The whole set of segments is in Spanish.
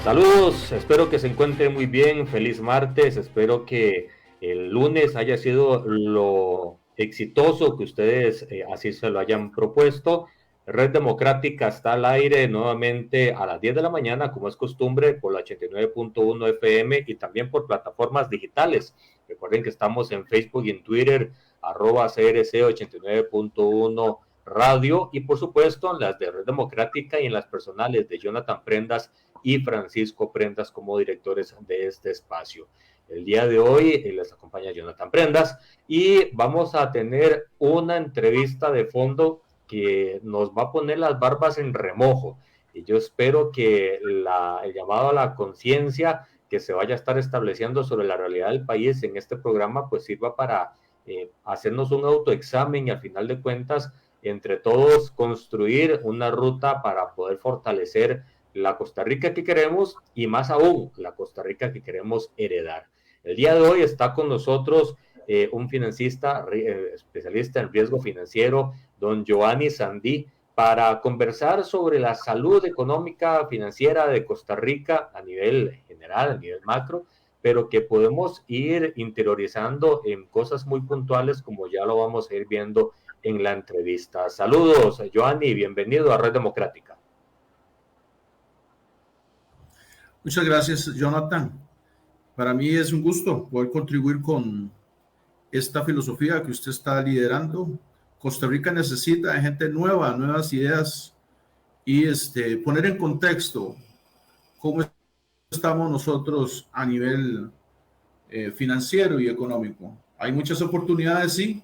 Saludos, espero que se encuentre muy bien, feliz martes, espero que el lunes haya sido lo exitoso que ustedes así se lo hayan propuesto. Red Democrática está al aire nuevamente a las 10 de la mañana, como es costumbre, por la 89.1 FM y también por plataformas digitales. Recuerden que estamos en Facebook y en Twitter, @CRC 89.1 Radio, y por supuesto en las de Red Democrática y en las personales de Jonathan Prendas y Francisco Prendas como directores de este espacio. El día de hoy les acompaña Jonathan Prendas y vamos a tener una entrevista de fondo que nos va a poner las barbas en remojo. Y yo espero que el llamado a la conciencia que se vaya a estar estableciendo sobre la realidad del país en este programa pues sirva para hacernos un autoexamen y al final de cuentas entre todos construir una ruta para poder fortalecer la Costa Rica que queremos y más aún la Costa Rica que queremos heredar. El día de hoy está con nosotros un financista especialista en riesgo financiero, don Giovanni Sandí, para conversar sobre la salud económica financiera de Costa Rica a nivel general, a nivel macro, pero que podemos ir interiorizando en cosas muy puntuales como ya lo vamos a ir viendo en la entrevista. Saludos, Giovanni, bienvenido a Red Democrática. Muchas gracias, Jonathan. Para mí es un gusto poder contribuir con esta filosofía que usted está liderando. Costa Rica necesita gente nueva, nuevas ideas y poner en contexto cómo estamos nosotros a nivel financiero y económico. Hay muchas oportunidades, sí,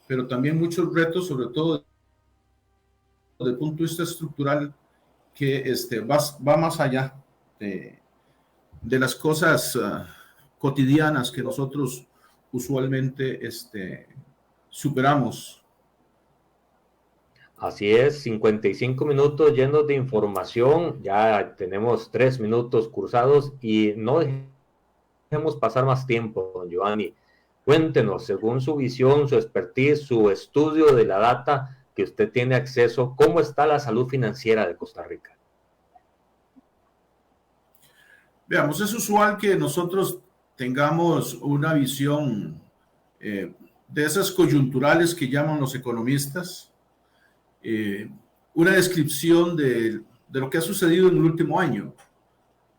pero también muchos retos, sobre todo desde el punto de vista estructural, que va más allá de las cosas cotidianas que nosotros usualmente superamos. Así es, 55 minutos llenos de información, ya tenemos 3 minutos cursados y no dejemos pasar más tiempo, don Giovanni. Cuéntenos, según su visión, su expertise, su estudio de la data que usted tiene acceso, ¿cómo está la salud financiera de Costa Rica? Veamos, es usual que nosotros tengamos una visión de esas coyunturales que llaman los economistas, una descripción de lo que ha sucedido en el último año.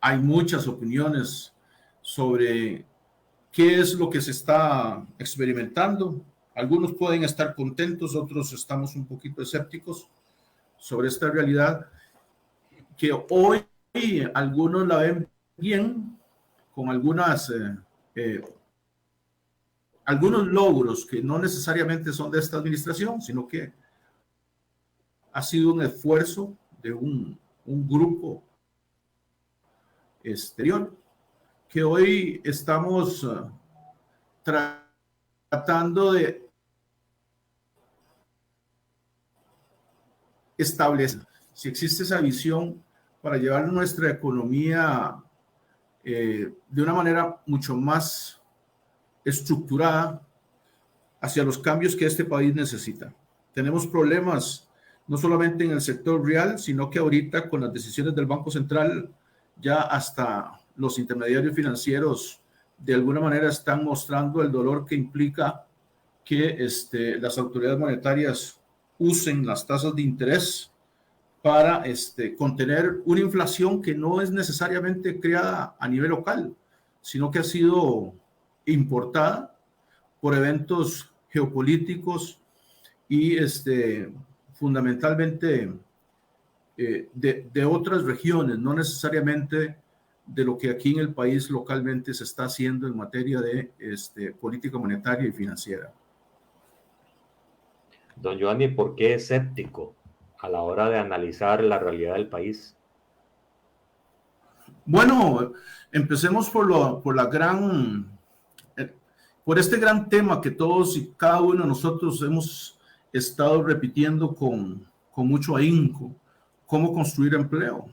Hay muchas opiniones sobre qué es lo que se está experimentando. Algunos pueden estar contentos, otros estamos un poquito escépticos sobre esta realidad, que hoy algunos la ven bien, con algunos logros que no necesariamente son de esta administración, sino que ha sido un esfuerzo de un grupo exterior que hoy estamos tratando de establecer si existe esa visión para llevar nuestra economía de una manera mucho más estructurada hacia los cambios que este país necesita. Tenemos problemas no solamente en el sector real, sino que ahorita con las decisiones del Banco Central ya hasta los intermediarios financieros de alguna manera están mostrando el dolor que implica que las autoridades monetarias usen las tasas de interés para contener una inflación que no es necesariamente creada a nivel local, sino que ha sido importada por eventos geopolíticos y fundamentalmente de otras regiones, no necesariamente de lo que aquí en el país localmente se está haciendo en materia de política monetaria y financiera. Don Giovanni, ¿por qué escéptico a la hora de analizar la realidad del país? Bueno, empecemos por este gran tema que todos y cada uno de nosotros hemos estado repitiendo con mucho ahínco: cómo construir empleo.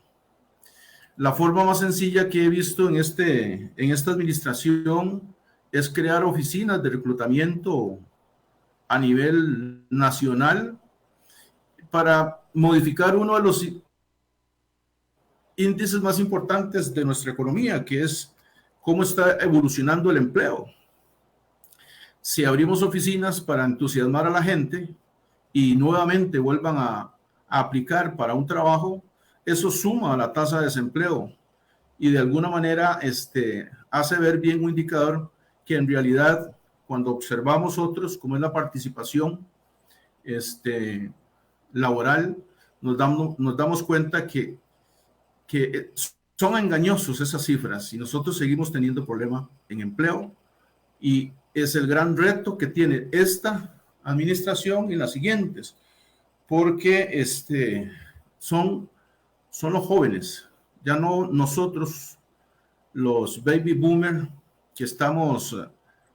La forma más sencilla que he visto en esta administración es crear oficinas de reclutamiento a nivel nacional para modificar uno de los índices más importantes de nuestra economía, que es cómo está evolucionando el empleo. Si abrimos oficinas para entusiasmar a la gente y nuevamente vuelvan a aplicar para un trabajo, eso suma a la tasa de desempleo y de alguna manera hace ver bien un indicador que en realidad cuando observamos otros, como es la participación laboral, nos damos cuenta que son engañosos esas cifras y nosotros seguimos teniendo problema en empleo y es el gran reto que tiene esta administración y las siguientes, porque son los jóvenes, ya no nosotros, los baby boomers, que estamos,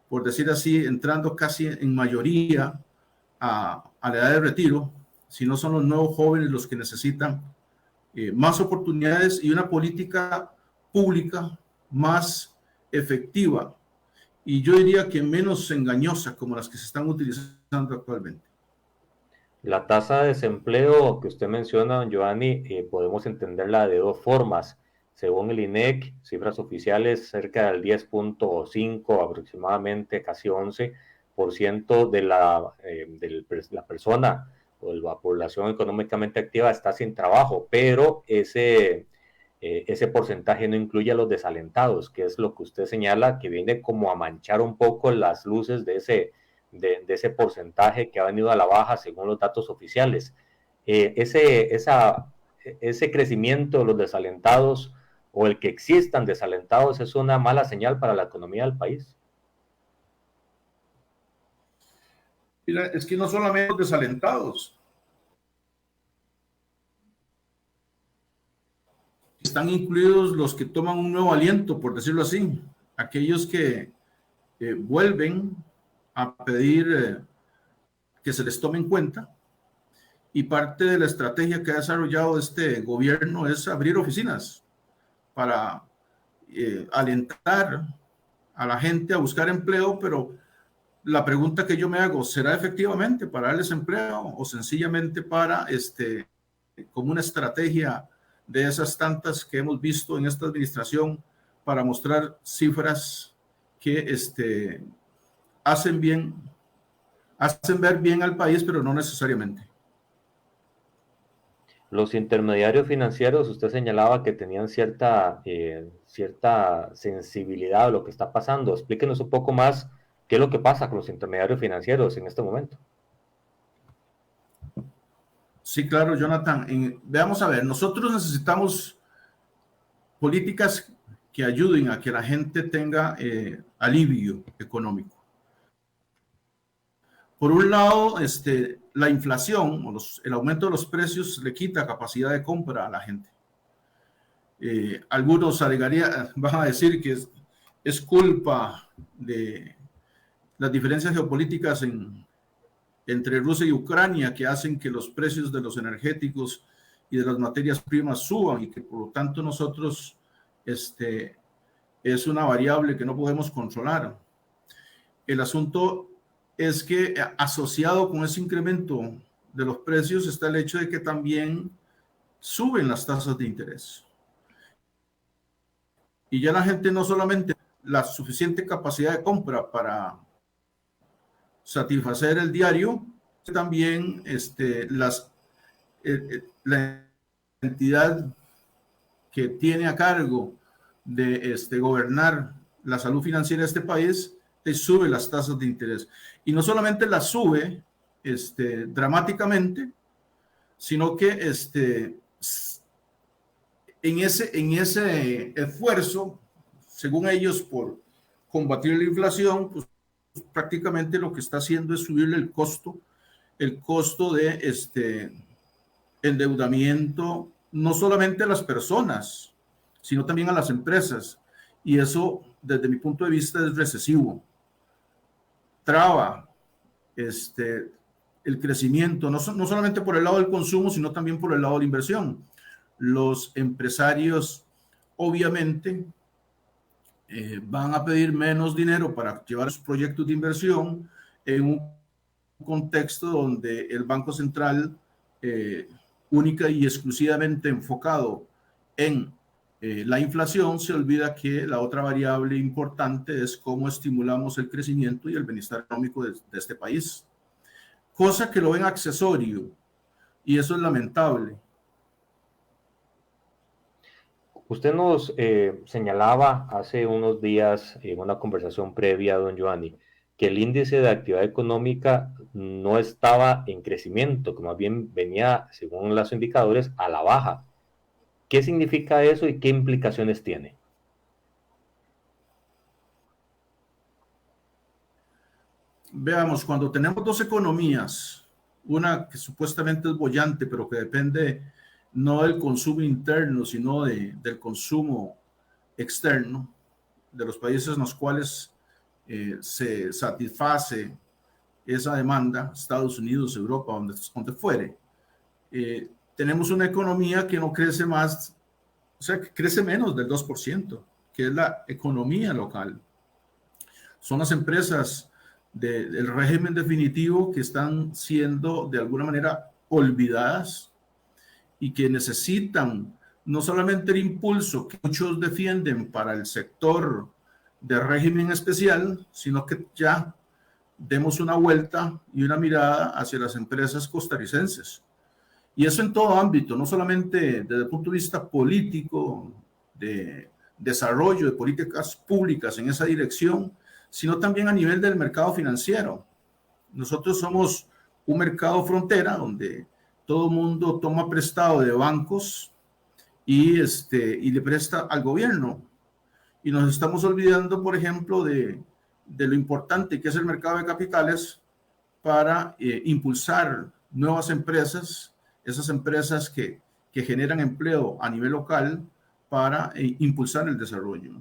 por decir así, entrando casi en mayoría a la edad de retiro, sino son los nuevos jóvenes los que necesitan más oportunidades y una política pública más efectiva y yo diría que menos engañosa como las que se están utilizando actualmente. La tasa de desempleo que usted menciona, don Giovanni, podemos entenderla de dos formas. Según el INEC, cifras oficiales, cerca del 10.5, aproximadamente casi 11% de la persona o de la población económicamente activa está sin trabajo, pero ese porcentaje no incluye a los desalentados, que es lo que usted señala, que viene como a manchar un poco las luces de ese porcentaje que ha venido a la baja según los datos oficiales. Ese crecimiento de los desalentados o el que existan desalentados es una mala señal para la economía del país. Mira, es que no solamente los desalentados, están incluidos los que toman un nuevo aliento, por decirlo así, aquellos que vuelven a pedir que se les tome en cuenta. Y parte de la estrategia que ha desarrollado este gobierno es abrir oficinas para alentar a la gente a buscar empleo, pero la pregunta que yo me hago, ¿será efectivamente para darles empleo o sencillamente para, como una estrategia de esas tantas que hemos visto en esta administración para mostrar cifras que hacen ver bien al país, pero no necesariamente? Los intermediarios financieros, usted señalaba que tenían cierta sensibilidad a lo que está pasando. Explíquenos un poco más qué es lo que pasa con los intermediarios financieros en este momento. Sí, claro, Jonathan. Veamos a ver, nosotros necesitamos políticas que ayuden a que la gente tenga alivio económico. Por un lado, la inflación o el aumento de los precios le quita capacidad de compra a la gente. Algunos van a decir que es culpa de las diferencias geopolíticas entre Rusia y Ucrania que hacen que los precios de los energéticos y de las materias primas suban y que por lo tanto nosotros es una variable que no podemos controlar. El asunto es que asociado con ese incremento de los precios está el hecho de que también suben las tasas de interés. Y ya la gente no solamente la suficiente capacidad de compra para satisfacer el diario, también la entidad que tiene a cargo de gobernar la salud financiera de este país sube las tasas de interés. Y no solamente las sube dramáticamente, sino que en ese esfuerzo, según ellos, por combatir la inflación, pues prácticamente lo que está haciendo es subirle el costo de endeudamiento, no solamente a las personas, sino también a las empresas. Y eso, desde mi punto de vista, es recesivo. Traba el crecimiento, no solamente por el lado del consumo, sino también por el lado de la inversión. Los empresarios, obviamente, van a pedir menos dinero para llevar sus proyectos de inversión en un contexto donde el Banco Central, única y exclusivamente enfocado en la inflación, se olvida que la otra variable importante es cómo estimulamos el crecimiento y el bienestar económico de este país, cosa que lo ven accesorio, y eso es lamentable. Usted nos señalaba hace unos días en una conversación previa, don Giovanni, que el índice de actividad económica no estaba en crecimiento, que más bien venía, según los indicadores, a la baja. ¿Qué significa eso y qué implicaciones tiene? Veamos, cuando tenemos dos economías, una que supuestamente es boyante, pero que depende no del consumo interno, sino del consumo externo de los países en los cuales se satisface esa demanda, Estados Unidos, Europa, donde fuere. Tenemos una economía que no crece más, o sea, que crece menos del 2%, que es la economía local. Son las empresas del régimen definitivo que están siendo de alguna manera olvidadas y que necesitan no solamente el impulso que muchos defienden para el sector de régimen especial, sino que ya demos una vuelta y una mirada hacia las empresas costarricenses. Y eso en todo ámbito, no solamente desde el punto de vista político, de desarrollo de políticas públicas en esa dirección, sino también a nivel del mercado financiero. Nosotros somos un mercado frontera donde todo el mundo toma prestado de bancos y le presta al gobierno. Y nos estamos olvidando, por ejemplo, de lo importante que es el mercado de capitales para impulsar nuevas empresas, esas empresas que generan empleo a nivel local para impulsar el desarrollo.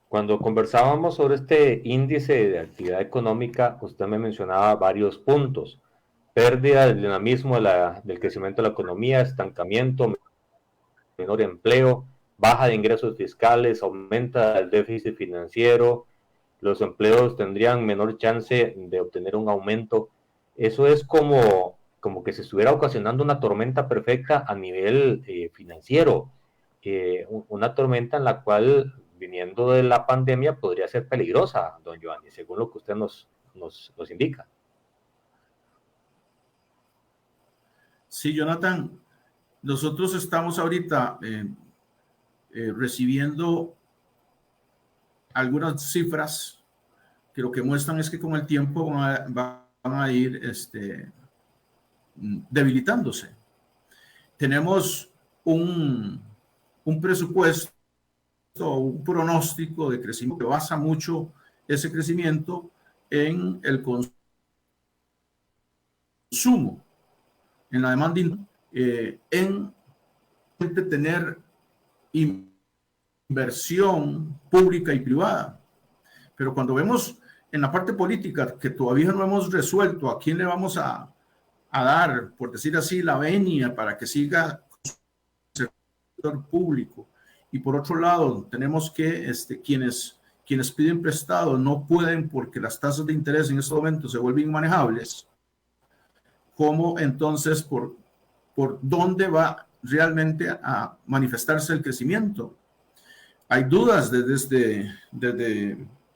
Cuando conversábamos sobre este índice de actividad económica, usted me mencionaba varios puntos: pérdida del dinamismo del crecimiento de la economía, estancamiento, menor empleo, baja de ingresos fiscales, aumenta el déficit financiero, los empleos tendrían menor chance de obtener un aumento. Eso es como que se estuviera ocasionando una tormenta perfecta a nivel financiero, una tormenta en la cual, viniendo de la pandemia, podría ser peligrosa, don Giovanni, según lo que usted nos indica. Sí, Jonathan, nosotros estamos ahorita recibiendo algunas cifras que lo que muestran es que con el tiempo van a ir debilitándose. Tenemos un presupuesto, un pronóstico de crecimiento que basa mucho ese crecimiento en el consumo, en la demanda, en tener inversión pública y privada. Pero cuando vemos en la parte política que todavía no hemos resuelto a quién le vamos a dar, por decir así, la venia para que siga el sector público, y por otro lado tenemos que quienes piden prestado no pueden porque las tasas de interés en estos momentos se vuelven inmanejables, ¿cómo entonces por dónde va realmente a manifestarse el crecimiento? Hay dudas desde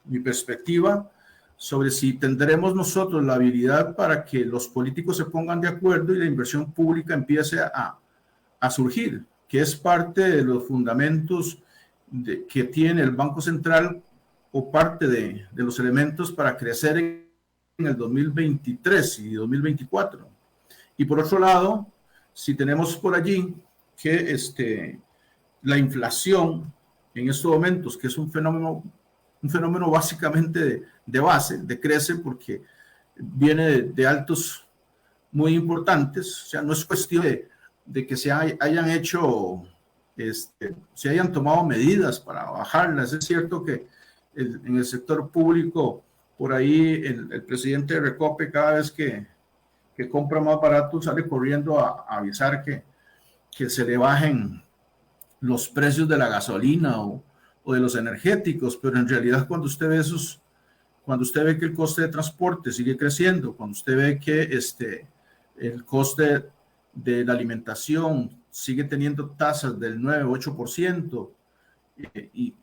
mi perspectiva sobre si tendremos nosotros la habilidad para que los políticos se pongan de acuerdo y la inversión pública empiece a surgir, que es parte de los fundamentos que tiene el Banco Central, o parte de los elementos para crecer en el 2023 y 2024. Y por otro lado, si tenemos por allí que la inflación en estos momentos, que es un fenómeno básicamente de base, decrece porque viene de altos muy importantes, o sea, no es cuestión de que se hayan hecho, se hayan tomado medidas para bajarlas. Es cierto que en el sector público, por ahí el presidente de Recope, cada vez que compra más barato, sale corriendo a avisar que se le bajen los precios de la gasolina o de los energéticos, pero en realidad cuando usted ve que el coste de transporte sigue creciendo, cuando usted ve que el coste de la alimentación sigue teniendo tasas del 9-8%, y,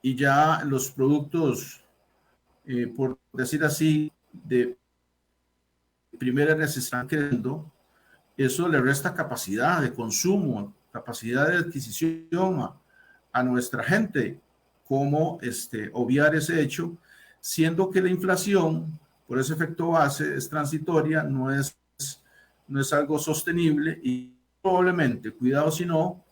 y ya los productos, por decir así, de primera necesidad están creciendo. Eso le resta capacidad de consumo, capacidad de adquisición a nuestra gente. ¿Cómo obviar ese hecho? Siendo que la inflación, por ese efecto base, es transitoria, no es algo sostenible, y probablemente, cuidado si no,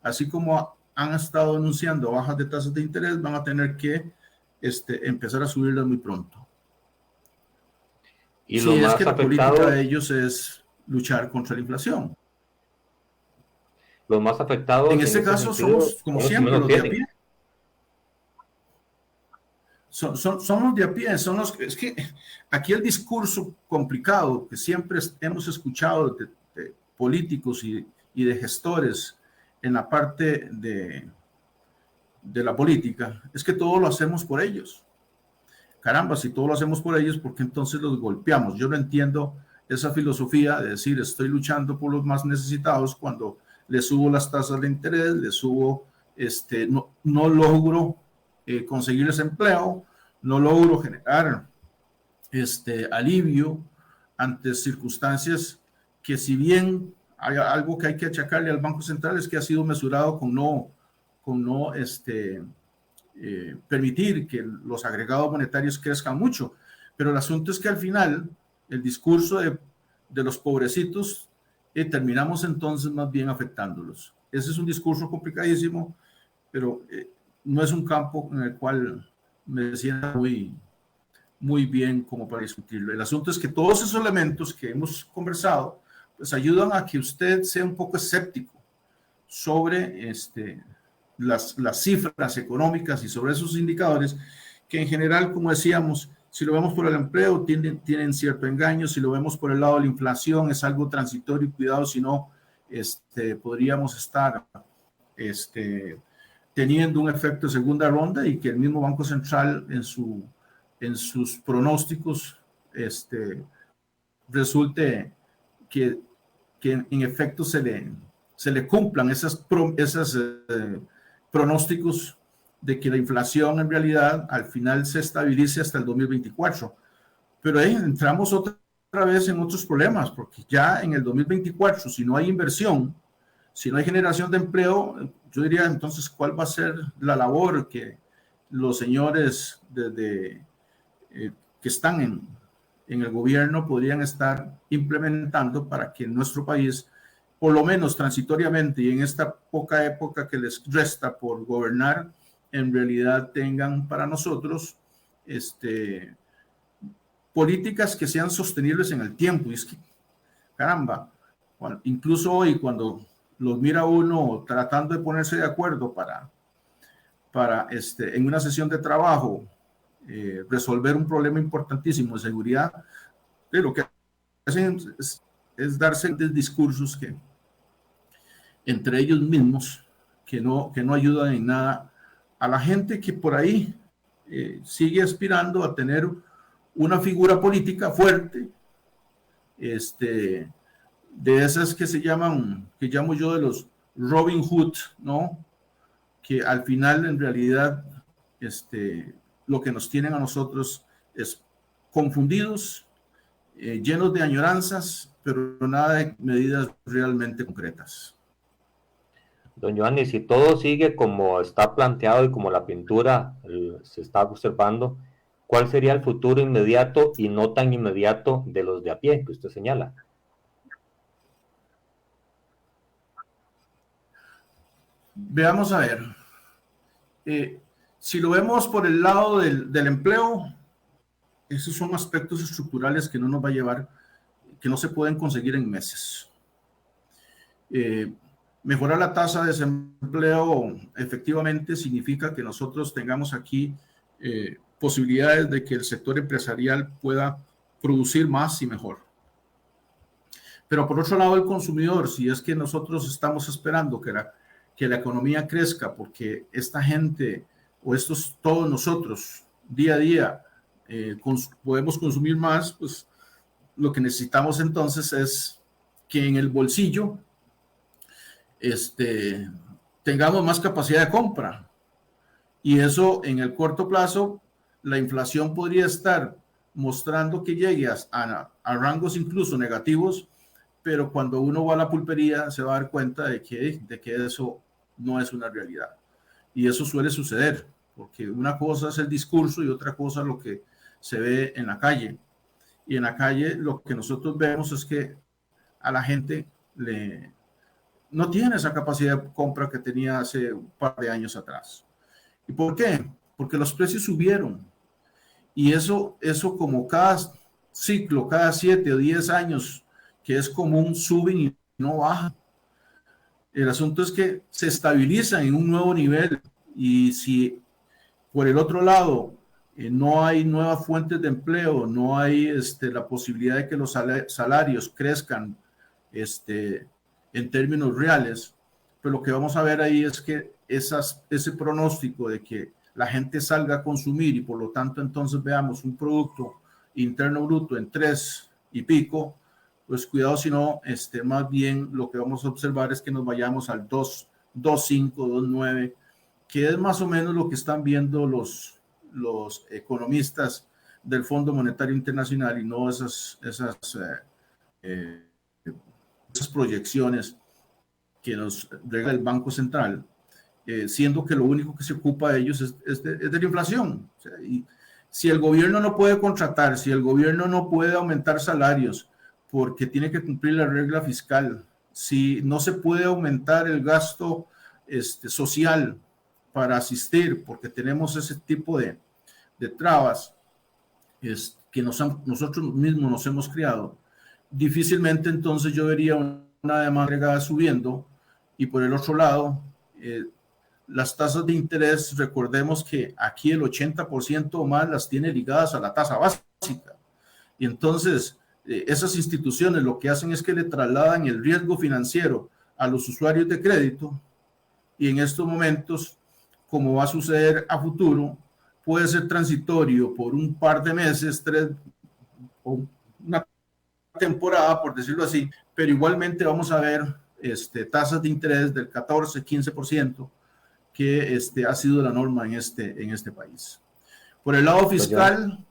así como han estado anunciando bajas de tasas de interés, van a tener que empezar a subirlas muy pronto. Y si los es más que la afectados, política de ellos es luchar contra la inflación. los más afectados En en este ese caso sentido somos, como son los que siempre, menos los de a tienen. pie. Son los de a pie, son los que, es que aquí el discurso complicado que siempre hemos escuchado de políticos y de gestores en la parte de la política, es que todo lo hacemos por ellos. Caramba, si todo lo hacemos por ellos, ¿por qué entonces los golpeamos? Yo no entiendo esa filosofía de decir estoy luchando por los más necesitados cuando le subo las tasas de interés, le subo, no logro conseguirles empleo, no logro generar alivio ante circunstancias que, si bien hay algo que hay que achacarle al Banco Central, es que ha sido mesurado con no permitir que los agregados monetarios crezcan mucho. Pero el asunto es que al final el discurso de los pobrecitos, terminamos entonces más bien afectándolos. Ese es un discurso complicadísimo, pero no es un campo en el cual me sienta muy bien como para discutirlo. El asunto es que todos esos elementos que hemos conversado pues ayudan a que usted sea un poco escéptico sobre las cifras económicas y sobre esos indicadores que en general, como decíamos, si lo vemos por el empleo, tienen cierto engaño. Si lo vemos por el lado de la inflación, es algo transitorio, y cuidado si no, podríamos estar teniendo un efecto de segunda ronda, y que el mismo Banco Central en sus pronósticos resulte que en efecto se le cumplan esas pronósticos de que la inflación en realidad al final se estabilice hasta el 2024. Pero ahí entramos otra vez en otros problemas, porque ya en el 2024, si no hay inversión, si no hay generación de empleo, yo diría entonces cuál va a ser la labor que los señores que están en el gobierno podrían estar implementando para que en nuestro país, por lo menos transitoriamente y en esta poca época que les resta por gobernar, en realidad tengan para nosotros políticas que sean sostenibles en el tiempo. Y es que, caramba, incluso hoy cuando los mira uno tratando de ponerse de acuerdo para en una sesión de trabajo, resolver un problema importantísimo de seguridad, lo que hacen es darse discursos que entre ellos mismos que no ayudan en nada a la gente que por ahí sigue aspirando a tener una figura política fuerte, de esas que que llamo yo de los Robin Hood, ¿no? Que al final en realidad lo que nos tienen a nosotros es confundidos, llenos de añoranzas, pero nada de medidas realmente concretas. Don Giovanni, si todo sigue como está planteado y como la pintura se está observando, ¿cuál sería el futuro inmediato y no tan inmediato de los de a pie que usted señala? Veamos a ver. Si lo vemos por el lado del empleo, esos son aspectos estructurales que no nos va a llevar, que no se pueden conseguir en meses. Mejorar la tasa de desempleo efectivamente significa que nosotros tengamos aquí posibilidades de que el sector empresarial pueda producir más y mejor. Pero por otro lado, el consumidor, si es que nosotros estamos esperando que la economía crezca porque esta gente o todos nosotros día a día podemos consumir más, pues lo que necesitamos entonces es que en el bolsillo tengamos más capacidad de compra. Y eso en el corto plazo, la inflación podría estar mostrando que llegue a rangos incluso negativos, pero cuando uno va a la pulpería se va a dar cuenta de que eso no es una realidad. Y eso suele suceder, porque una cosa es el discurso y otra cosa lo que se ve en la calle. Y en la calle lo que nosotros vemos es que a la gente no tiene esa capacidad de compra que tenía hace un par de años atrás. ¿Y por qué? Porque los precios subieron. Y eso como cada ciclo, cada 7 o 10 años, que es común, suben y no bajan. El asunto es que se estabilizan en un nuevo nivel. Y si por el otro lado no hay nuevas fuentes de empleo, no hay la posibilidad de que los salarios crezcan en términos reales, pues lo que vamos a ver ahí es que ese pronóstico de que la gente salga a consumir y por lo tanto entonces veamos un Producto Interno Bruto en 3 y pico, pues cuidado si no, más bien lo que vamos a observar es que nos vayamos al 2.5, 2.9, que es más o menos lo que están viendo los economistas del Fondo Monetario Internacional y no esas proyecciones que nos regala el Banco Central, siendo que lo único que se ocupa de ellos es de la inflación. O sea, y si el gobierno no puede contratar, si el gobierno no puede aumentar salarios porque tiene que cumplir la regla fiscal, si no se puede aumentar el gasto social para asistir, porque tenemos ese tipo de trabas que nosotros mismos nos hemos creado, difícilmente entonces yo vería una demanda agregada subiendo. Y por el otro lado, las tasas de interés, recordemos que aquí el 80% o más las tiene ligadas a la tasa básica. Y entonces, esas instituciones lo que hacen es que le trasladan el riesgo financiero a los usuarios de crédito, y en estos momentos, como va a suceder a futuro, puede ser transitorio por un par de meses, 3 o una temporada, por decirlo así, pero igualmente vamos a ver tasas de interés del 14-15%, que ha sido la norma en este país. Por el lado fiscal,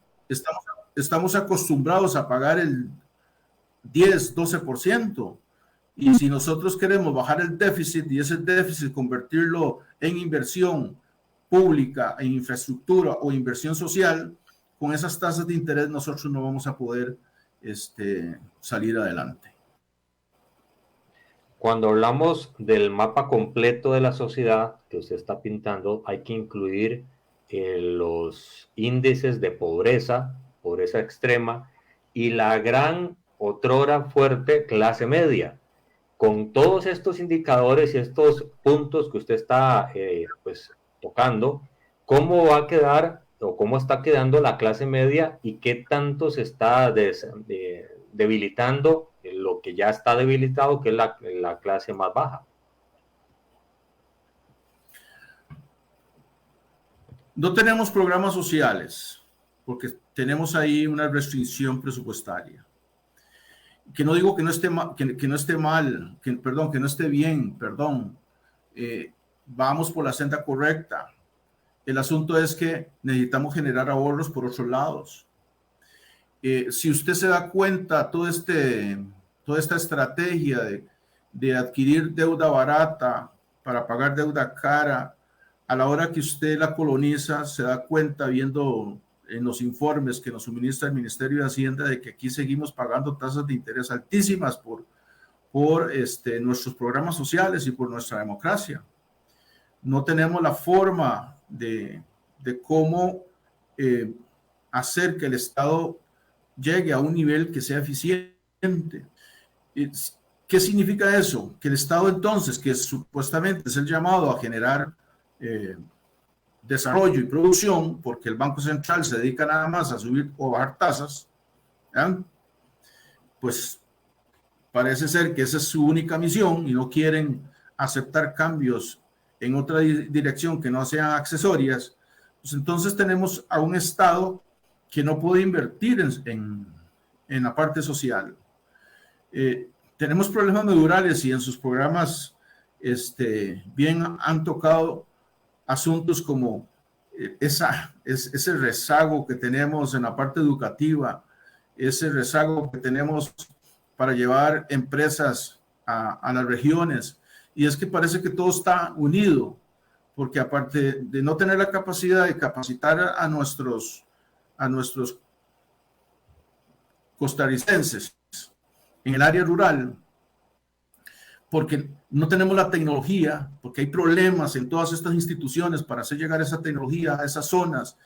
estamos acostumbrados a pagar el 10-12%, y si nosotros queremos bajar el déficit y ese déficit convertirlo en inversión pública, en infraestructura o inversión social, con esas tasas de interés nosotros no vamos a poder salir adelante. Cuando hablamos del mapa completo de la sociedad que usted está pintando, hay que incluir los índices de pobreza extrema, y la gran, otrora fuerte clase media. Con todos estos indicadores y estos puntos que usted está pues tocando, ¿cómo va a quedar o cómo está quedando la clase media y qué tanto se está debilitando lo que ya está debilitado, que es la clase más baja? No tenemos programas sociales porque tenemos ahí una restricción presupuestaria. Que no digo que no esté mal, que no esté mal, que no esté bien, vamos por la senda correcta. El asunto es que necesitamos generar ahorros por otros lados. Si usted se da cuenta, toda esta estrategia de adquirir deuda barata para pagar deuda cara, a la hora que usted la coloniza, se da cuenta viendo en los informes que nos suministra el Ministerio de Hacienda de que aquí seguimos pagando tasas de interés altísimas por nuestros programas sociales y por nuestra democracia. No tenemos la forma de cómo hacer que el Estado llegue a un nivel que sea eficiente. ¿Qué significa eso? Que el Estado entonces, que supuestamente es el llamado a generar desarrollo y producción, porque el Banco Central se dedica nada más a subir o bajar tasas, pues parece ser que esa es su única misión y no quieren aceptar cambios en otra dirección que no sean accesorias. Pues entonces tenemos a un Estado que no puede invertir en la parte social. tenemos problemas medulares y en sus programas bien han tocado asuntos como ese rezago que tenemos en la parte educativa, ese rezago que tenemos para llevar empresas a las regiones. Y es que parece que todo está unido, porque aparte de no tener la capacidad de capacitar a nuestros costarricenses en el área rural, porque no tenemos la tecnología, porque hay problemas en todas estas instituciones para hacer llegar esa tecnología a esas zonas,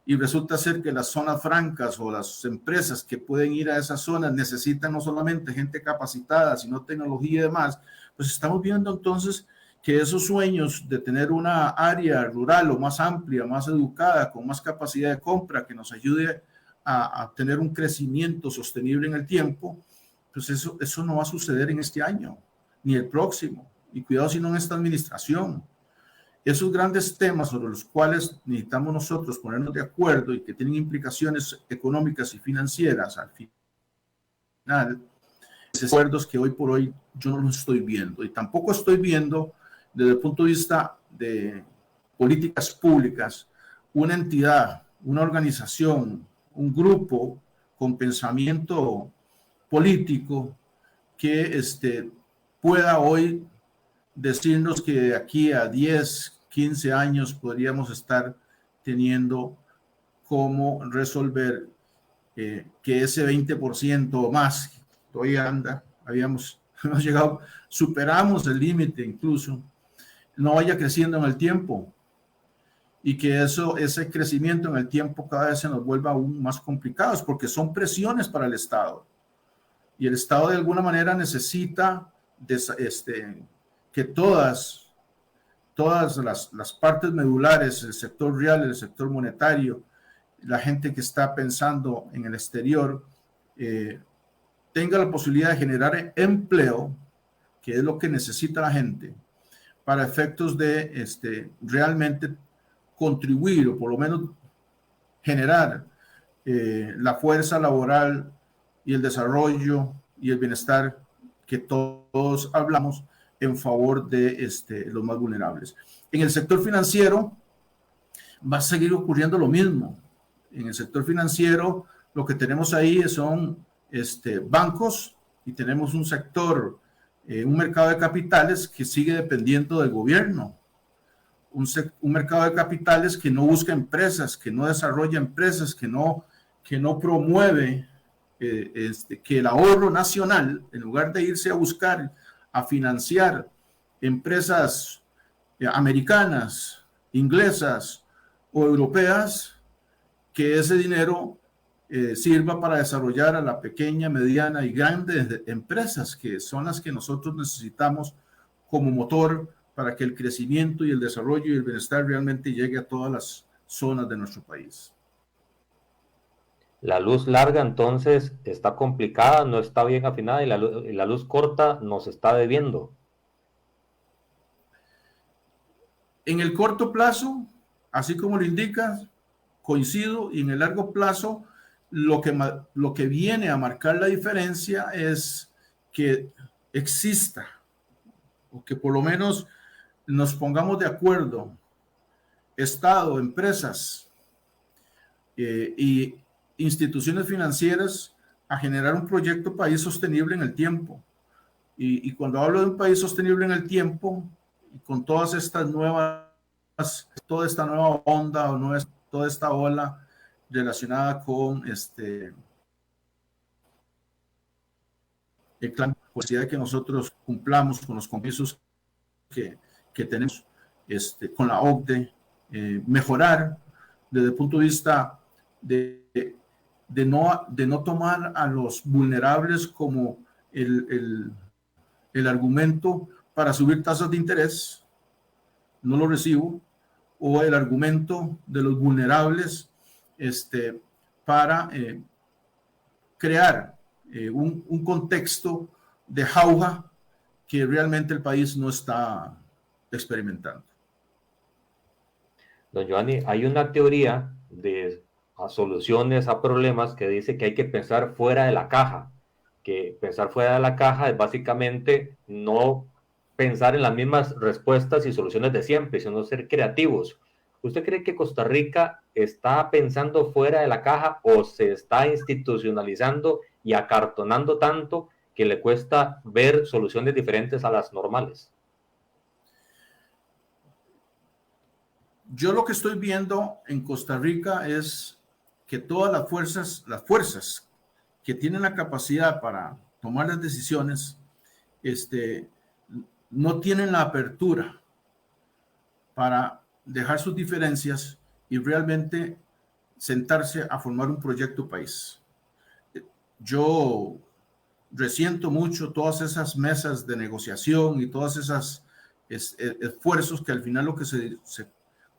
y resulta ser que las zonas francas o las empresas que pueden ir a esas zonas necesitan no solamente gente capacitada, sino tecnología y demás. Pues estamos viendo entonces que esos sueños de tener una área rural o más amplia, más educada, con más capacidad de compra, que nos ayude a tener un crecimiento sostenible en el tiempo, pues eso no va a suceder en este año, ni el próximo, y cuidado si no en esta administración. Esos grandes temas sobre los cuales necesitamos nosotros ponernos de acuerdo y que tienen implicaciones económicas y financieras al final, esos acuerdos que hoy por hoy yo no los estoy viendo, y tampoco estoy viendo desde el punto de vista de políticas públicas una entidad, una organización, un grupo con pensamiento político que pueda hoy decirnos que de aquí a 10, 15 años podríamos estar teniendo cómo resolver que ese 20% o más, todavía anda, hemos llegado, superamos el límite incluso, no vaya creciendo en el tiempo, y que ese crecimiento en el tiempo cada vez se nos vuelva aún más complicados, porque son presiones para el Estado, y el Estado de alguna manera necesita que todas las partes medulares, el sector real, el sector monetario, la gente que está pensando en el exterior, tenga la posibilidad de generar empleo, que es lo que necesita la gente, para efectos de realmente contribuir, o por lo menos generar la fuerza laboral y el desarrollo y el bienestar que todos hablamos en favor de los más vulnerables. En el sector financiero va a seguir ocurriendo lo mismo. En el sector financiero lo que tenemos ahí son bancos, y tenemos un sector, un mercado de capitales que sigue dependiendo del gobierno. Un mercado de capitales que no busca empresas, que no desarrolla empresas, que no promueve que el ahorro nacional, en lugar de irse a buscar, a financiar empresas americanas, inglesas o europeas, que ese dinero sirva para desarrollar a la pequeña, mediana y grande empresas, que son las que nosotros necesitamos como motor para que el crecimiento y el desarrollo y el bienestar realmente llegue a todas las zonas de nuestro país. La luz larga entonces está complicada, no está bien afinada, y la luz corta nos está debiendo. En el corto plazo, así como lo indicas, coincido, y en el largo plazo lo que viene a marcar la diferencia es que exista, o que por lo menos nos pongamos de acuerdo, Estado, empresas y instituciones financieras, a generar un proyecto país sostenible en el tiempo. Y cuando hablo de un país sostenible en el tiempo, y con todas estas toda esta nueva onda, o toda esta ola relacionada con la necesidad de que nosotros cumplamos con los compromisos que tenemos con la OCDE, mejorar desde el punto de vista de no tomar a los vulnerables como el argumento para subir tasas de interés, no lo recibo, o el argumento de los vulnerables para crear un contexto de jauja que realmente el país no está experimentando. Don Giovanni, hay una teoría de soluciones a problemas que dice que hay que pensar fuera de la caja. que pensar fuera de la caja es básicamente no pensar en las mismas respuestas y soluciones de siempre, sino ser creativos. ¿Usted cree que Costa Rica está pensando fuera de la caja o se está institucionalizando y acartonando tanto que le cuesta ver soluciones diferentes a las normales? Yo lo que estoy viendo en Costa Rica es que todas las fuerzas que tienen la capacidad para tomar las decisiones, no tienen la apertura para dejar sus diferencias y realmente sentarse a formar un proyecto país. Yo resiento mucho todas esas mesas de negociación y todas esas esfuerzos que al final lo que se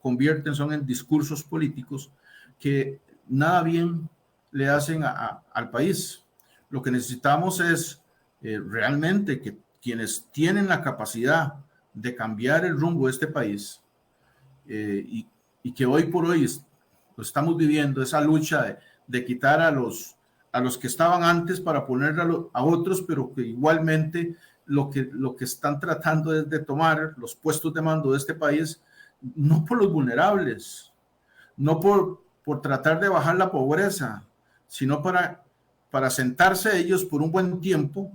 convierten son en discursos políticos que nada bien le hacen al país. Lo que necesitamos es realmente que quienes tienen la capacidad de cambiar el rumbo de este país y que hoy por hoy lo estamos viviendo, esa lucha de quitar a los que estaban antes para poner a otros, pero que igualmente lo que están tratando es de tomar los puestos de mando de este país, no por los vulnerables, no por tratar de bajar la pobreza, sino para sentarse ellos por un buen tiempo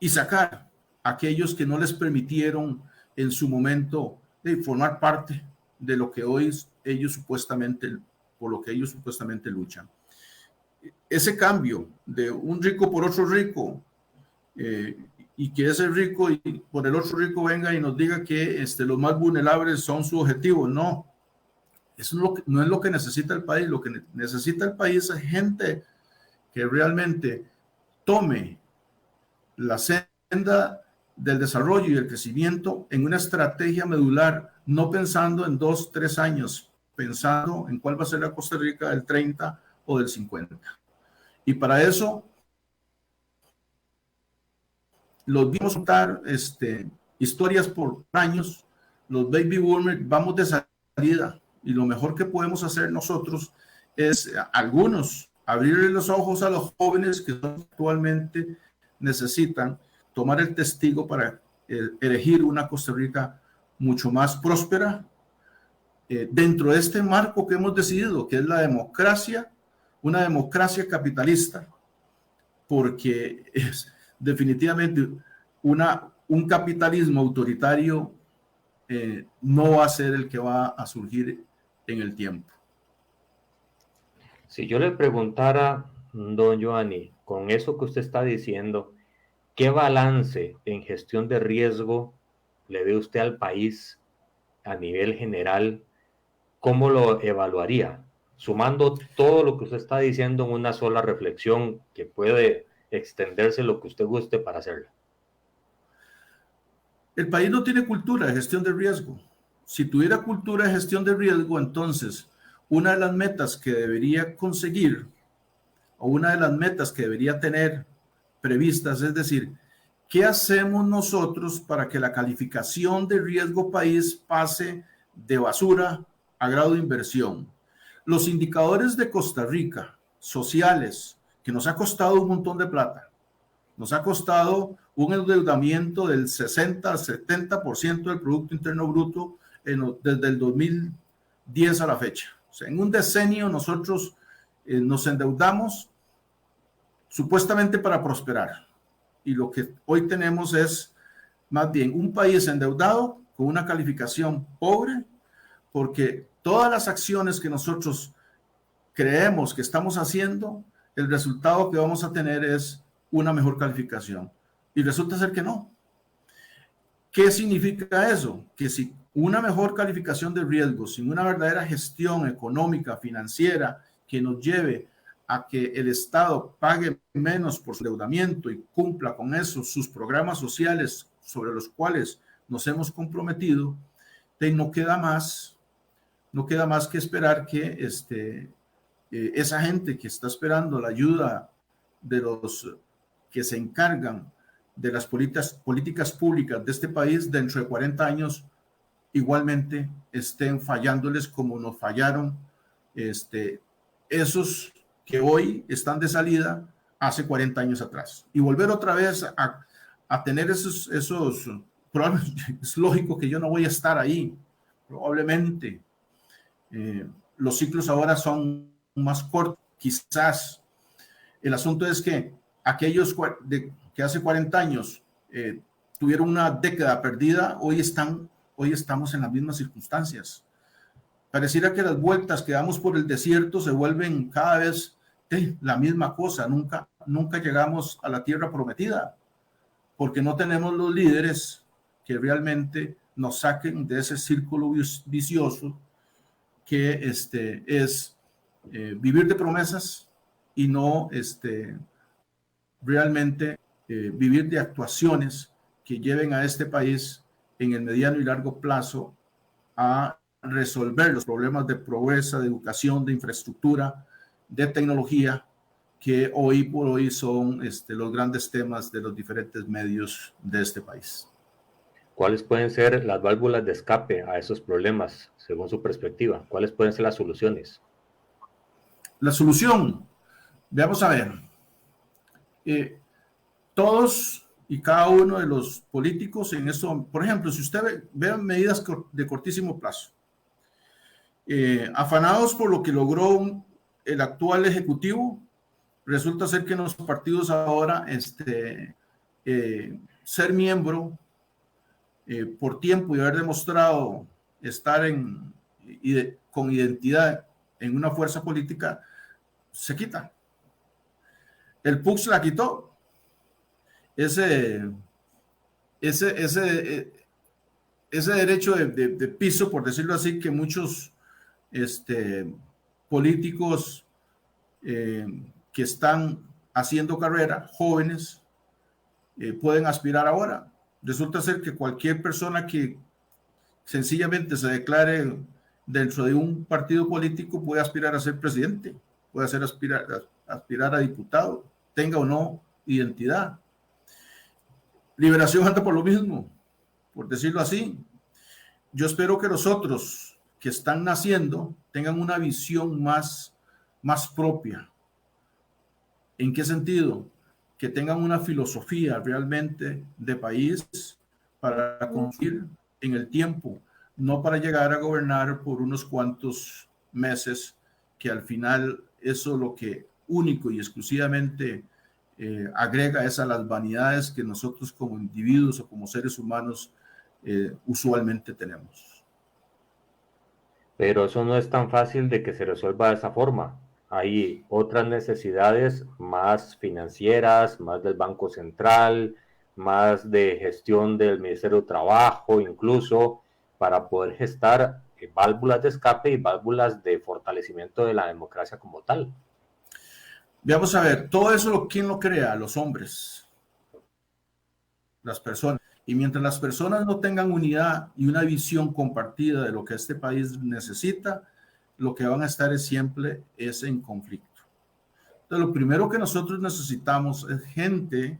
y sacar a aquellos que no les permitieron en su momento de formar parte de lo que hoy por lo que ellos supuestamente luchan. Ese cambio de un rico por otro rico y que ese rico y por el otro rico venga y nos diga que los más vulnerables son su objetivo, no. Eso no es lo que necesita el país. Lo que necesita el país es gente que realmente tome la senda del desarrollo y el crecimiento en una estrategia medular, no pensando en 2, 3 años, pensando en cuál va a ser la Costa Rica del 30 o del 50. Y para eso los vimos contar historias por años, los baby boomers, vamos de salida, y lo mejor que podemos hacer nosotros es, algunos, abrirle los ojos a los jóvenes que actualmente necesitan tomar el testigo para elegir una Costa Rica mucho más próspera dentro de este marco que hemos decidido, que es la democracia, una democracia capitalista, porque es definitivamente un capitalismo autoritario no va a ser el que va a surgir en el tiempo. Si yo le preguntara, don Giovanni, con eso que usted está diciendo, ¿qué balance en gestión de riesgo le ve usted al país a nivel general? ¿Cómo lo evaluaría? Sumando todo lo que usted está diciendo en una sola reflexión que puede extenderse lo que usted guste para hacerla. El país no tiene cultura de gestión de riesgo. Si tuviera cultura de gestión de riesgo, entonces una de las metas que debería conseguir o una de las metas que debería tener previstas, es decir, ¿qué hacemos nosotros para que la calificación de riesgo país pase de basura a grado de inversión? Los indicadores de Costa Rica, sociales, que nos ha costado un montón de plata, nos ha costado un endeudamiento del 60 al 70% del Producto Interno Bruto desde el 2010 a la fecha. O sea, en un decenio nosotros nos endeudamos supuestamente para prosperar. Y lo que hoy tenemos es más bien un país endeudado con una calificación pobre, porque todas las acciones que nosotros creemos que estamos haciendo, el resultado que vamos a tener es una mejor calificación. Y resulta ser que no. ¿Qué significa eso? Que si una mejor calificación de riesgo, sin una verdadera gestión económica, financiera, que nos lleve a que el Estado pague menos por su endeudamiento y cumpla con eso sus programas sociales sobre los cuales nos hemos comprometido, no queda más que esperar que esa gente que está esperando la ayuda de los que se encargan de las políticas públicas de este país dentro de 40 años igualmente estén fallándoles como nos fallaron esos que hoy están de salida hace 40 años atrás. Y volver otra vez a tener esos probablemente, es lógico que yo no voy a estar ahí, probablemente. Los ciclos ahora son más cortos, quizás. El asunto es que aquellos que hace 40 años tuvieron una década perdida, hoy estamos en las mismas circunstancias. Pareciera que las vueltas que damos por el desierto se vuelven cada vez la misma cosa. Nunca llegamos a la tierra prometida, porque no tenemos los líderes que realmente nos saquen de ese círculo vicioso que es vivir de promesas y no realmente vivir de actuaciones que lleven a este país en el mediano y largo plazo a resolver los problemas de pobreza, de educación, de infraestructura, de tecnología, que hoy por hoy son los grandes temas de los diferentes medios de este país. ¿Cuáles pueden ser las válvulas de escape a esos problemas, según su perspectiva? ¿Cuáles pueden ser las soluciones? La solución, veamos a ver, todos y cada uno de los políticos en eso, por ejemplo, si usted ve medidas de cortísimo plazo, afanados por lo que logró el actual ejecutivo, resulta ser que en los partidos ahora ser miembro por tiempo y haber demostrado estar con identidad en una fuerza política, se quita. El PUC se la quitó. Ese derecho de piso, por decirlo así, que muchos políticos que están haciendo carrera, jóvenes, pueden aspirar ahora. Resulta ser que cualquier persona que sencillamente se declare dentro de un partido político puede aspirar a ser presidente, puede aspirar a diputado, tenga o no identidad. Liberación anda por lo mismo, por decirlo así. Yo espero que los otros que están naciendo tengan una visión más propia. ¿En qué sentido? Que tengan una filosofía realmente de país para construir en el tiempo, no para llegar a gobernar por unos cuantos meses, que al final eso lo que único y exclusivamente agrega es a las vanidades que nosotros como individuos o como seres humanos usualmente tenemos. Pero eso no es tan fácil de que se resuelva de esa forma. Hay otras necesidades más financieras, más del Banco Central, más de gestión del Ministerio de Trabajo, incluso para poder gestar válvulas de escape y válvulas de fortalecimiento de la democracia como tal. Vamos a ver, todo eso, ¿quién lo crea? Los hombres, las personas. Y mientras las personas no tengan unidad y una visión compartida de lo que este país necesita, lo que van a estar siempre es en conflicto. Entonces, lo primero que nosotros necesitamos es gente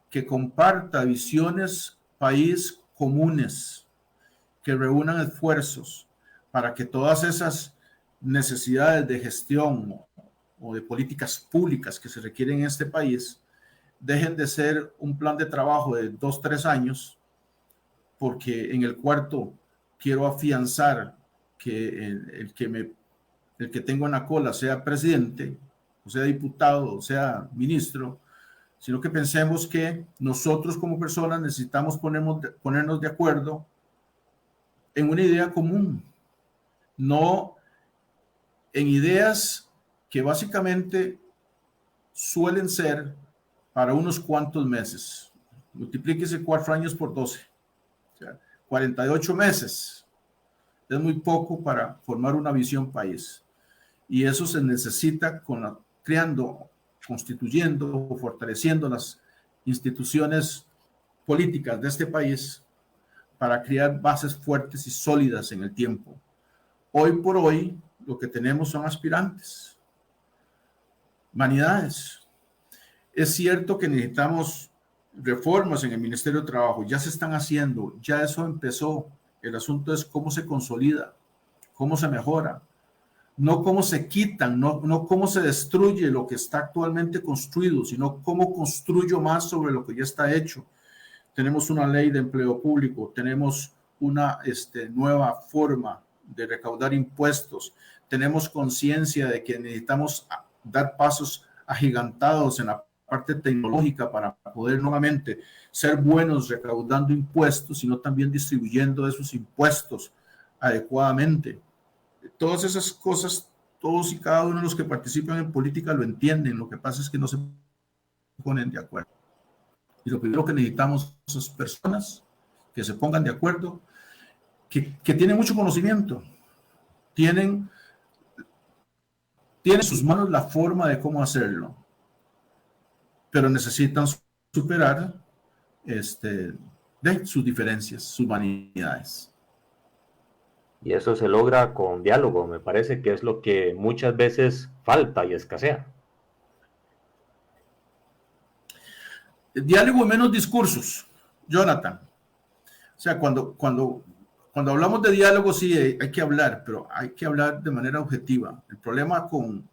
que comparta visiones país comunes, que reúnan esfuerzos para que todas esas necesidades de gestión o de políticas públicas que se requieren en este país dejen de ser un plan de trabajo de 2-3 años, porque en el cuarto quiero afianzar que el que tengo en la cola sea presidente, o sea diputado, o sea ministro, sino que pensemos que nosotros como personas necesitamos ponernos de acuerdo en una idea común, no en ideas que básicamente suelen ser para unos cuantos meses. Multiplíquese 4 años por 12. O sea, 48 meses. Es muy poco para formar una visión país. Y eso se necesita creando, constituyendo o fortaleciendo las instituciones políticas de este país para crear bases fuertes y sólidas en el tiempo. Hoy por hoy, lo que tenemos son aspirantes, vanidades. Es cierto que necesitamos reformas en el Ministerio de Trabajo, ya se están haciendo, ya eso empezó. El asunto es cómo se consolida, cómo se mejora. no cómo se quitan, no cómo se destruye lo que está actualmente construido, sino cómo construyo más sobre lo que ya está hecho. Tenemos una ley de empleo público, tenemos una nueva forma de recaudar impuestos, tenemos conciencia de que necesitamos dar pasos agigantados en la parte tecnológica para poder nuevamente ser buenos recaudando impuestos, sino también distribuyendo esos impuestos adecuadamente. Todas esas cosas, todos y cada uno de los que participan en política lo entienden, lo que pasa es que no se ponen de acuerdo. Y lo primero que necesitamos son personas que se pongan de acuerdo, que tienen mucho conocimiento, tienen en sus manos la forma de cómo hacerlo, pero necesitan superar sus diferencias, sus vanidades. Y eso se logra con diálogo, me parece que es lo que muchas veces falta y escasea. Diálogo y menos discursos, Jonathan. O sea, cuando hablamos de diálogo, sí, hay que hablar, pero hay que hablar de manera objetiva. El problema con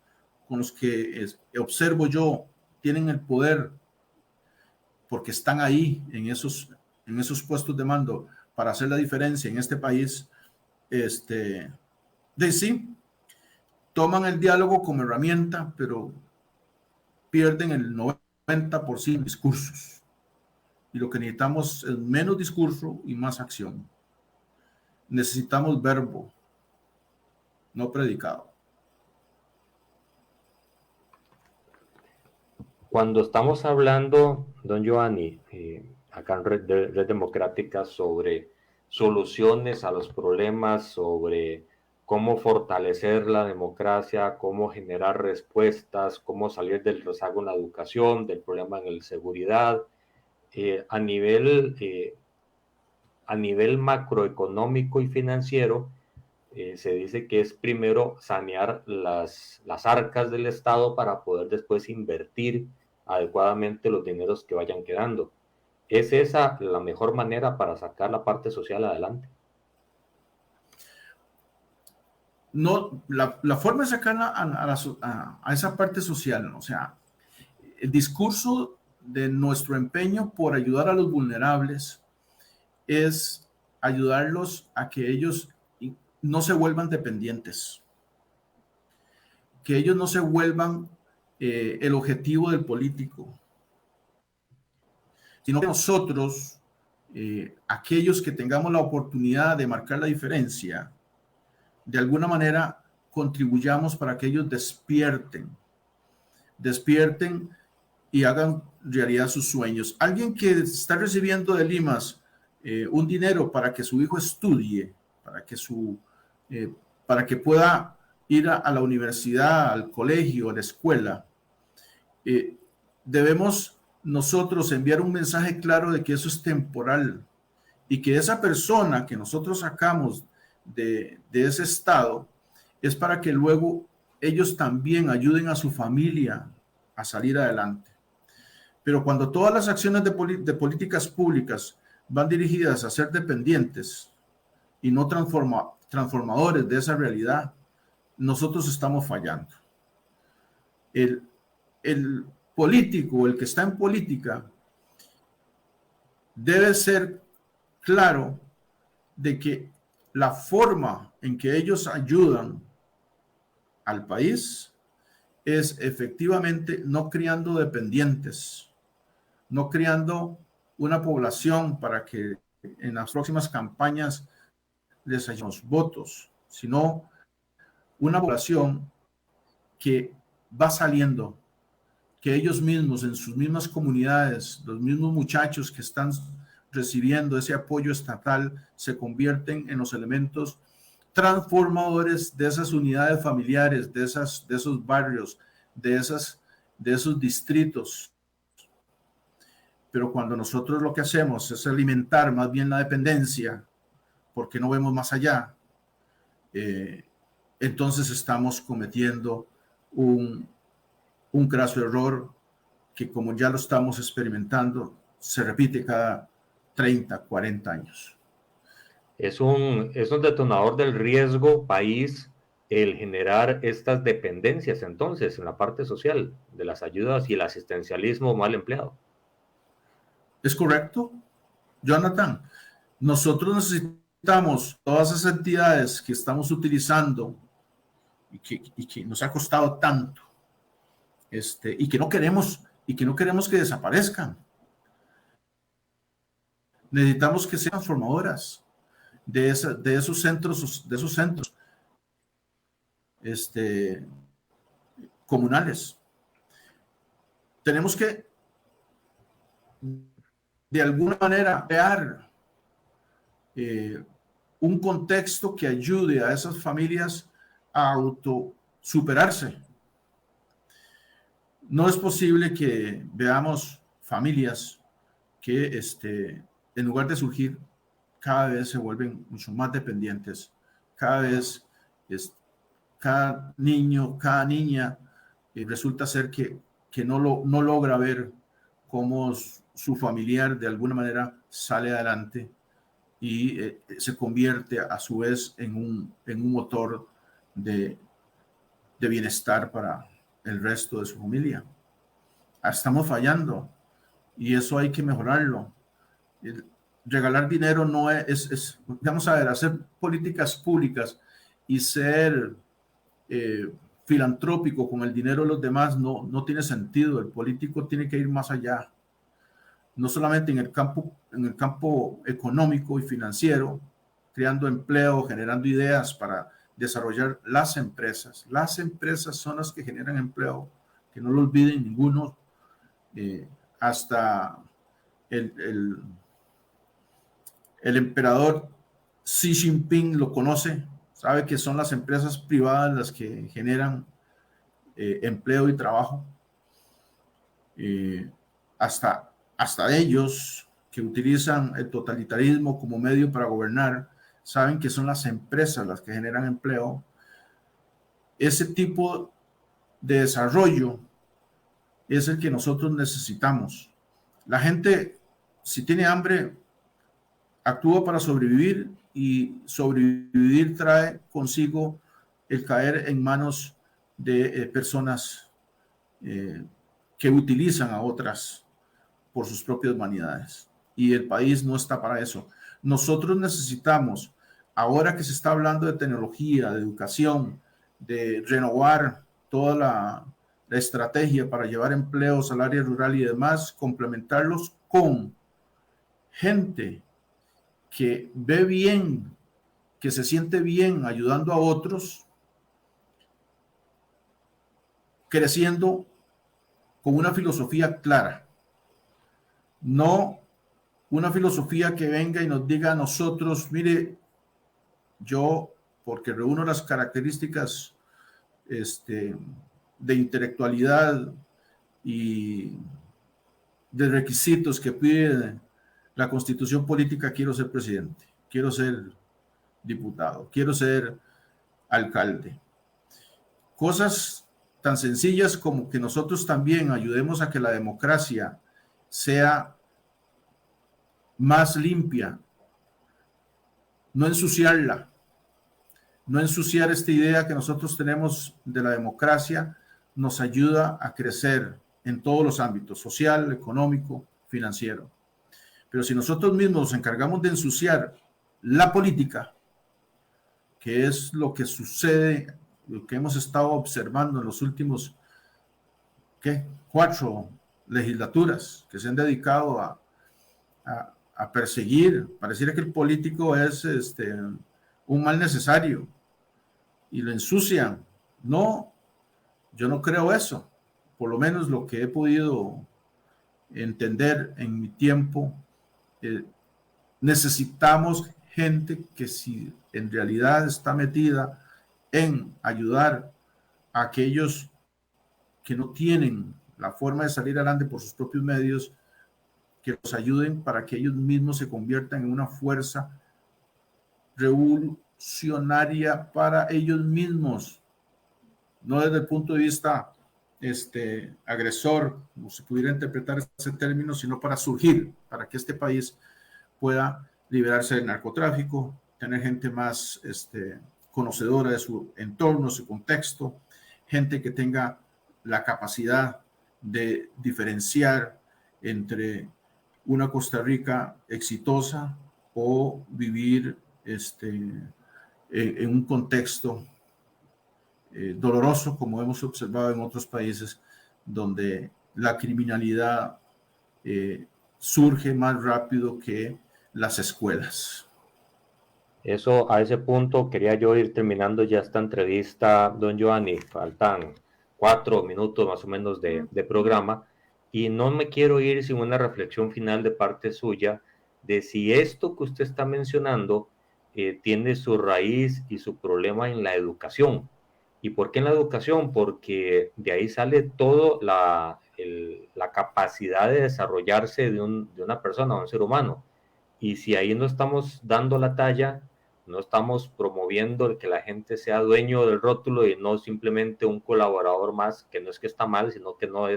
los que observo yo tienen el poder porque están ahí en esos puestos de mando para hacer la diferencia en este país, sí, toman el diálogo como herramienta, pero pierden el 90% de discursos. Y lo que necesitamos es menos discurso y más acción. Necesitamos verbo, no predicado. Cuando estamos hablando, don Giovanni, acá en Red Democrática, sobre soluciones a los problemas, sobre cómo fortalecer la democracia, cómo generar respuestas, cómo salir del rezago en la educación, del problema en la seguridad, a nivel macroeconómico y financiero, se dice que es primero sanear las arcas del Estado para poder después invertir adecuadamente los dineros que vayan quedando. ¿Es esa la mejor manera para sacar la parte social adelante? No, la forma de sacarla a esa parte social, ¿no? O sea, el discurso de nuestro empeño por ayudar a los vulnerables es ayudarlos a que ellos no se vuelvan dependientes, que ellos no se vuelvan el objetivo del político, sino que nosotros, aquellos que tengamos la oportunidad de marcar la diferencia, de alguna manera contribuyamos para que ellos despierten y hagan realidad sus sueños. Alguien que está recibiendo de Limas un dinero para que su hijo estudie, para que pueda ir a la universidad, al colegio, a la escuela, debemos nosotros enviar un mensaje claro de que eso es temporal y que esa persona que nosotros sacamos de ese estado es para que luego ellos también ayuden a su familia a salir adelante. Pero cuando todas las acciones de políticas públicas van dirigidas a ser dependientes y no transformadores de esa realidad, nosotros estamos fallando. El político, el que está en política, debe ser claro de que la forma en que ellos ayudan al país es efectivamente no creando dependientes, no creando una población para que en las próximas campañas les hayamos votos, sino una población que va saliendo, que ellos mismos en sus mismas comunidades, los mismos muchachos que están recibiendo ese apoyo estatal, se convierten en los elementos transformadores de esas unidades familiares, de esos barrios, de esos distritos. Pero cuando nosotros lo que hacemos es alimentar más bien la dependencia, porque no vemos más allá, entonces estamos cometiendo un graso error que, como ya lo estamos experimentando, se repite cada 30, 40 años. Es un detonador del riesgo país el generar estas dependencias entonces en la parte social de las ayudas y el asistencialismo mal empleado. ¿Es correcto, Jonathan? Nosotros necesitamos todas esas entidades que estamos utilizando y que nos ha costado tanto, y que no queremos que desaparezcan. Necesitamos que sean transformadoras de esos centros comunales. Tenemos que, de alguna manera, crear un contexto que ayude a esas familias a autosuperarse. No es posible que veamos familias que en lugar de surgir, cada vez se vuelven mucho más dependientes. Cada vez, cada niño, cada niña, resulta ser que no logra ver cómo su familiar de alguna manera sale adelante y se convierte a su vez en un motor de bienestar para el resto de su familia. Estamos fallando y eso hay que mejorarlo. Regalar dinero no vamos a ver, hacer políticas públicas y ser filantrópico con el dinero de los demás no tiene sentido. El político tiene que ir más allá, no solamente en el campo económico y financiero, creando empleo, generando ideas para desarrollar las empresas. Las empresas son las que generan empleo, que no lo olviden ninguno. Hasta el emperador Xi Jinping lo conoce, sabe que son las empresas privadas las que generan empleo y trabajo. Hasta ellos que utilizan el totalitarismo como medio para gobernar, saben que son las empresas las que generan empleo. Ese tipo de desarrollo es el que nosotros necesitamos. La gente, si tiene hambre, actúa para sobrevivir, y sobrevivir trae consigo el caer en manos de personas que utilizan a otras por sus propias vanidades. Y el país no está para eso. Nosotros necesitamos, ahora que se está hablando de tecnología, de educación, de renovar toda la estrategia para llevar empleos al área rural y demás, complementarlos con gente que ve bien, que se siente bien ayudando a otros, creciendo con una filosofía clara. No una filosofía que venga y nos diga a nosotros, mire, yo, porque reúno las características de intelectualidad y de requisitos que pide la Constitución política, quiero ser presidente, quiero ser diputado, quiero ser alcalde. Cosas tan sencillas como que nosotros también ayudemos a que la democracia sea más limpia, no ensuciarla, no ensuciar esta idea que nosotros tenemos de la democracia, nos ayuda a crecer en todos los ámbitos, social, económico, financiero. Pero si nosotros mismos nos encargamos de ensuciar la política, que es lo que sucede, lo que hemos estado observando en los últimos 4 legislaturas que se han dedicado a perseguir, pareciera que el político es un mal necesario y lo ensucian. No, yo no creo eso. Por lo menos lo que he podido entender en mi tiempo, necesitamos gente que si en realidad está metida en ayudar a aquellos que no tienen la forma de salir adelante por sus propios medios, que los ayuden para que ellos mismos se conviertan en una fuerza revolucionaria para ellos mismos, no desde el punto de vista agresor, como se pudiera interpretar ese término, sino para surgir, para que este país pueda liberarse del narcotráfico, tener gente más conocedora de su entorno, su contexto, gente que tenga la capacidad de diferenciar entre una Costa Rica exitosa o vivir en un contexto doloroso, como hemos observado en otros países, donde la criminalidad surge más rápido que las escuelas. Eso, a ese punto quería yo ir terminando ya esta entrevista, don Giovanni. Faltan 4 minutos más o menos de programa y no me quiero ir sin una reflexión final de parte suya de si esto que usted está mencionando tiene su raíz y su problema en la educación. ¿Y por qué en la educación? Porque de ahí sale todo la capacidad de desarrollarse de una persona, de un ser humano. Y si ahí no estamos dando la talla, no estamos promoviendo el que la gente sea dueño del rótulo y no simplemente un colaborador más, que no es que está mal, sino que no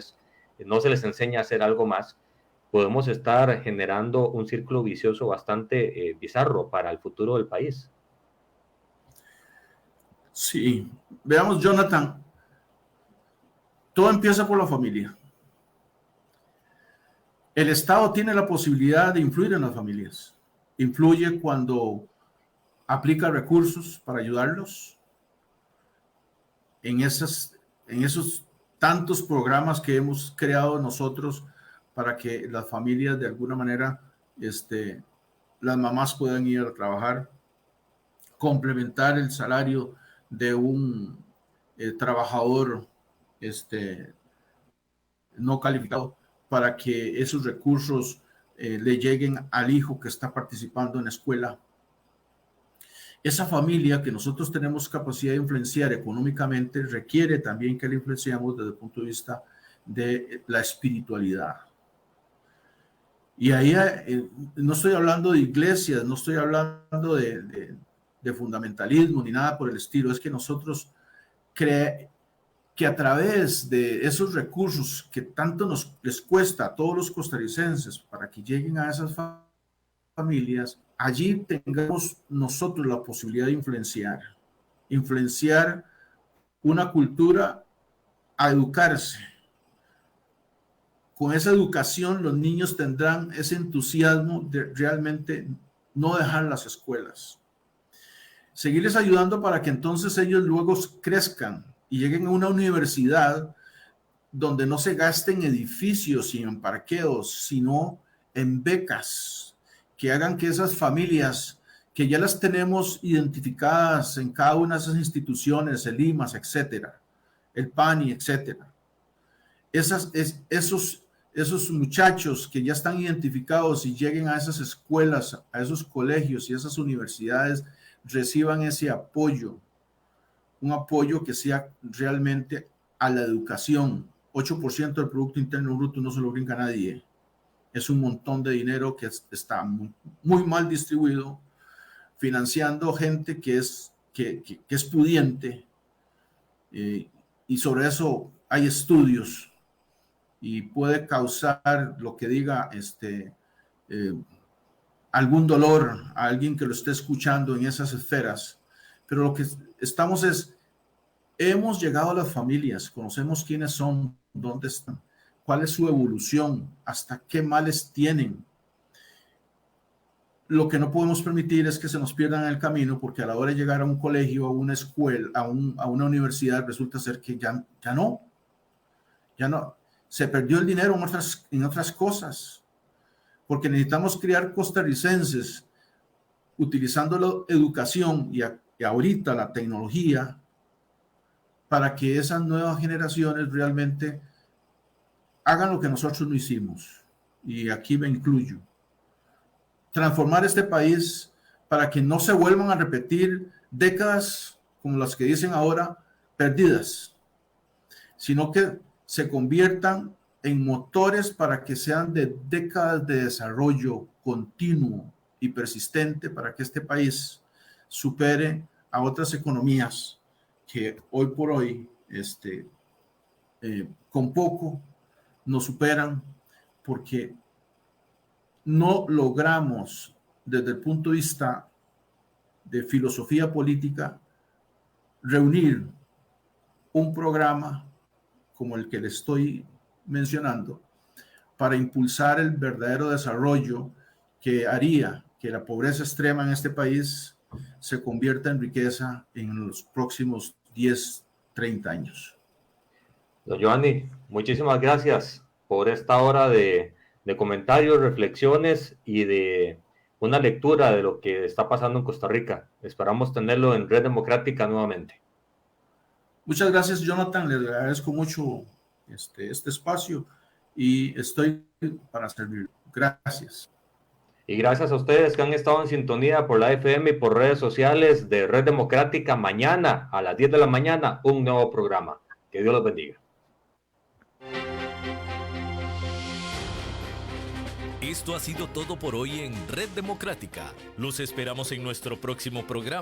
se les enseña a hacer algo más, podemos estar generando un círculo vicioso bastante bizarro para el futuro del país. Sí, veamos, Jonathan, todo empieza por la familia. El Estado tiene la posibilidad de influir en las familias. Influye cuando aplica recursos para ayudarlos en esos tantos programas que hemos creado nosotros para que las familias de alguna manera, las mamás puedan ir a trabajar, complementar el salario de un trabajador no calificado para que esos recursos le lleguen al hijo que está participando en la escuela. Esa familia que nosotros tenemos capacidad de influenciar económicamente requiere también que la influenciamos desde el punto de vista de la espiritualidad. Y ahí no estoy hablando de iglesias, no estoy hablando de fundamentalismo ni nada por el estilo, es que nosotros que a través de esos recursos que tanto les cuesta a todos los costarricenses para que lleguen a esas familias, allí tengamos nosotros la posibilidad de influenciar una cultura a educarse. Con esa educación los niños tendrán ese entusiasmo de realmente no dejar las escuelas. Seguirles ayudando para que entonces ellos luego crezcan y lleguen a una universidad donde no se gasten en edificios y en parqueos, sino en becas que hagan que esas familias que ya las tenemos identificadas en cada una de esas instituciones, el IMAS, etcétera, el PANI, etcétera, esos muchachos que ya están identificados y lleguen a esas escuelas, a esos colegios y a esas universidades, reciban ese apoyo, un apoyo que sea realmente a la educación. 8% del Producto Interno Bruto no se lo brinca a nadie. Es un montón de dinero que está muy mal distribuido, financiando gente que es pudiente, y sobre eso hay estudios y puede causar lo que diga algún dolor a alguien que lo esté escuchando en esas esferas, pero lo que estamos hemos llegado a las familias, conocemos quiénes son, dónde están, cuál es su evolución, hasta qué males tienen. Lo que no podemos permitir es que se nos pierdan en el camino, porque a la hora de llegar a un colegio, a una escuela, a una universidad, resulta ser que ya no, se perdió el dinero en otras cosas, porque necesitamos criar costarricenses utilizando la educación y ahorita la tecnología para que esas nuevas generaciones realmente hagan lo que nosotros no hicimos. Y aquí me incluyo. Transformar este país para que no se vuelvan a repetir décadas como las que dicen ahora perdidas, sino que se conviertan en motores para que sean de décadas de desarrollo continuo y persistente para que este país supere a otras economías que hoy por hoy con poco nos superan, porque no logramos desde el punto de vista de filosofía política reunir un programa como el que le estoy mencionando para impulsar el verdadero desarrollo que haría que la pobreza extrema en este país se convierta en riqueza en los próximos 10, 30 años. Don Giovanni, muchísimas gracias por esta hora de comentarios, reflexiones y de una lectura de lo que está pasando en Costa Rica. Esperamos tenerlo en Red Democrática nuevamente. Muchas gracias, Jonathan. Les agradezco mucho este espacio y estoy para servir. Gracias. Y gracias a ustedes que han estado en sintonía por la FM y por redes sociales de Red Democrática. Mañana a las 10 de la mañana, un nuevo programa. Que Dios los bendiga. Esto ha sido todo por hoy en Red Democrática. Los esperamos en nuestro próximo programa.